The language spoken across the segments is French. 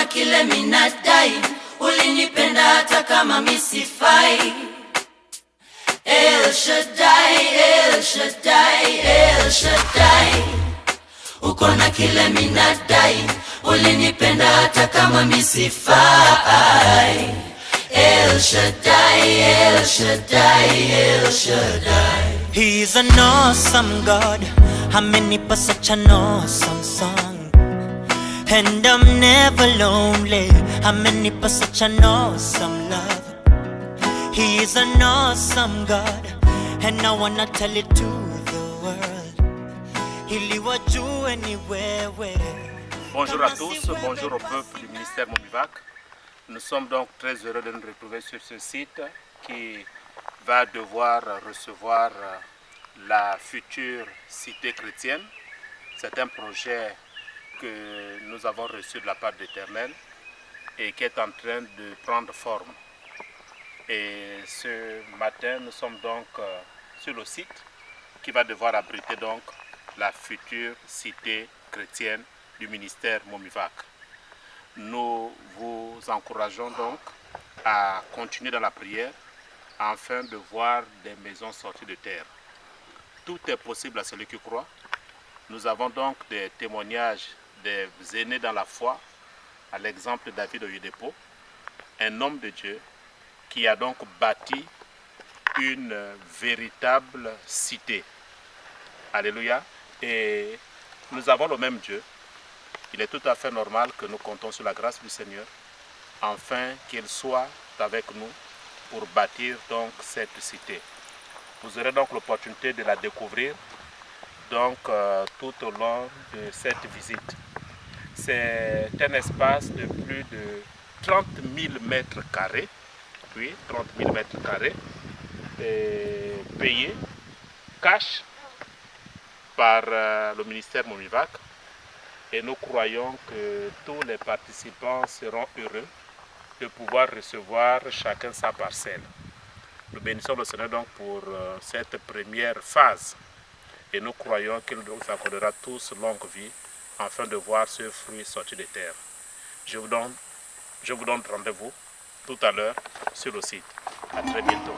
kile minadai, ulinipenda hata kama misifai. El Shaddai, El Shaddai, El Shaddai, uko na kile minadai, ulinipenda hata kama misifai. El Shaddai, El Shaddai, El Shaddai. He's an awesome God, amenipa such an awesome song, and I'm never lonely, amenipa such an awesome love. He is an awesome God, and I wanna tell it to the world. Ili wajue ni wewe. Bonjour à tous, bonjour au peuple du ministère Mobivac. Nous sommes donc très heureux de nous retrouver sur ce site qui va devoir recevoir la future cité chrétienne. C'est un projet que nous avons reçu de la part d'Éternel et qui est en train de prendre forme. Et ce matin, nous sommes donc sur le site qui va devoir abriter donc la future cité chrétienne du ministère Mobivac. Nous vous encourageons donc à continuer dans la prière afin de voir des maisons sorties de terre. Tout est possible à celui qui croit. Nous avons donc des témoignages des aînés dans la foi, à l'exemple de David Oyedepo, un homme de Dieu qui a donc bâti une véritable cité. Alléluia. Et nous avons le même Dieu. Il est tout à fait normal que nous comptons sur la grâce du Seigneur, afin qu'il soit avec nous pour bâtir donc cette cité. Vous aurez donc l'opportunité de la découvrir donc tout au long de cette visite. C'est un espace de plus de 30 000 mètres carrés, oui, 30 000 mètres carrés, payé cash par le ministère Mobivac. Et nous croyons que tous les participants seront heureux de pouvoir recevoir chacun sa parcelle. Nous bénissons le Seigneur donc pour cette première phase. Et nous croyons qu'il nous accordera tous longue vie afin de voir ce fruit sortir de terre. Je vous donne rendez-vous tout à l'heure sur le site. À très bientôt.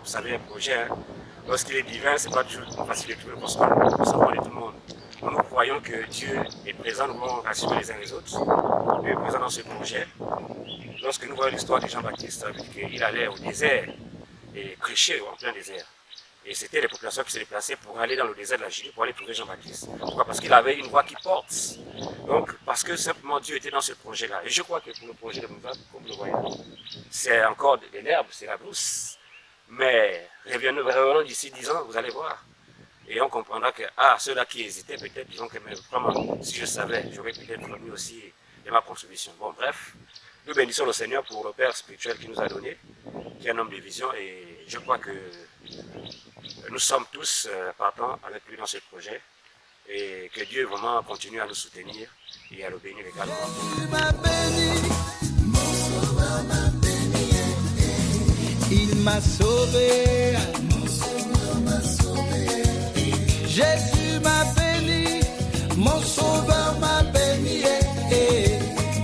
Vous savez, un projet, hein, lorsqu'il est divin, c'est pas toujours facile de trouver le consentement de tout le monde. Nous croyons que Dieu est présent, nous pouvons rassurer les uns les autres. Dieu est présent dans ce projet. Lorsque nous voyons l'histoire de Jean-Baptiste, il allait au désert et prêcher en plein désert. Et c'était les populations qui se déplaçaient pour aller dans le désert de la Judée, pour aller trouver Jean-Baptiste. Pourquoi? Parce qu'il avait une voix qui porte. Donc, parce que simplement Dieu était dans ce projet-là. Et je crois que pour le projet de Mouvab, comme vous le voyez, c'est encore de l'herbe, c'est la brousse. Mais revenons d'ici 10 ans, vous allez voir. Et on comprendra que, ceux-là qui hésitaient, peut-être, disons que, mais vraiment, si je savais, j'aurais peut-être mis aussi de ma contribution. Bon, bref, nous bénissons le Seigneur pour le Père spirituel qui nous a donné, qui est un homme de vision, et je crois que nous sommes tous partants avec lui dans ce projet, et que Dieu vraiment continue à nous soutenir et à le bénir également. Il m'a sauvé, Jésus m'a béni, mon sauveur m'a béni,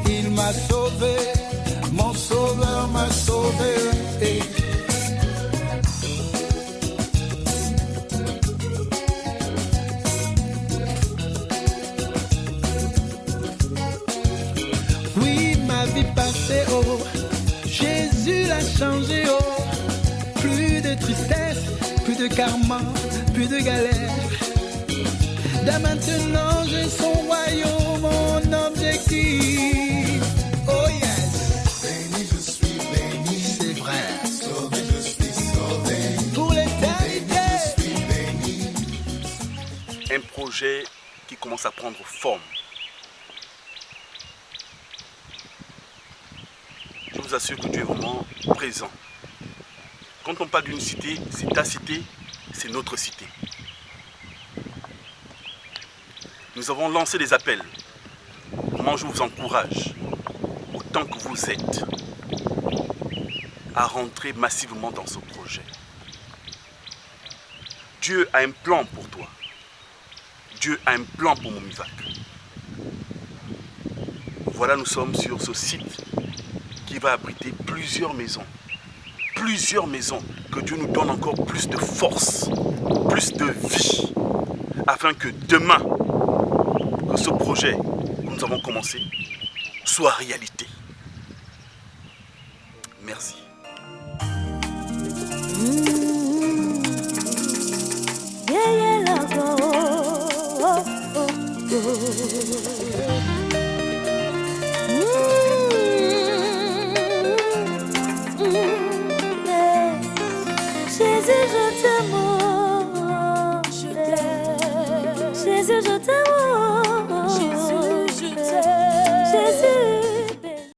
il m'a sauvé, mon sauveur m'a sauvé. Oui, ma vie passée, oh, Jésus l'a changé, oh. Plus de tristesse, plus de karma, plus de galère. Dès maintenant, j'ai son royaume, mon objectif. Oh yes. Béni, je suis béni. C'est vrai. Sauvé, je suis sauvé. Pour l'éternité. Je suis béni. Un projet qui commence à prendre forme. Je vous assure que Dieu est vraiment présent. Quand on parle d'une cité, c'est ta cité, c'est notre cité. Nous avons lancé des appels. Moi, je vous encourage, autant que vous êtes, à rentrer massivement dans ce projet. Dieu a un plan pour toi. Dieu a un plan pour Momivac. Voilà, nous sommes sur ce site qui va abriter plusieurs maisons. Plusieurs maisons. Que Dieu nous donne encore plus de force, plus de vie, afin que demain, que ce projet que nous avons commencé soit réalité. Merci. Yeah, yeah, love, oh, oh, oh.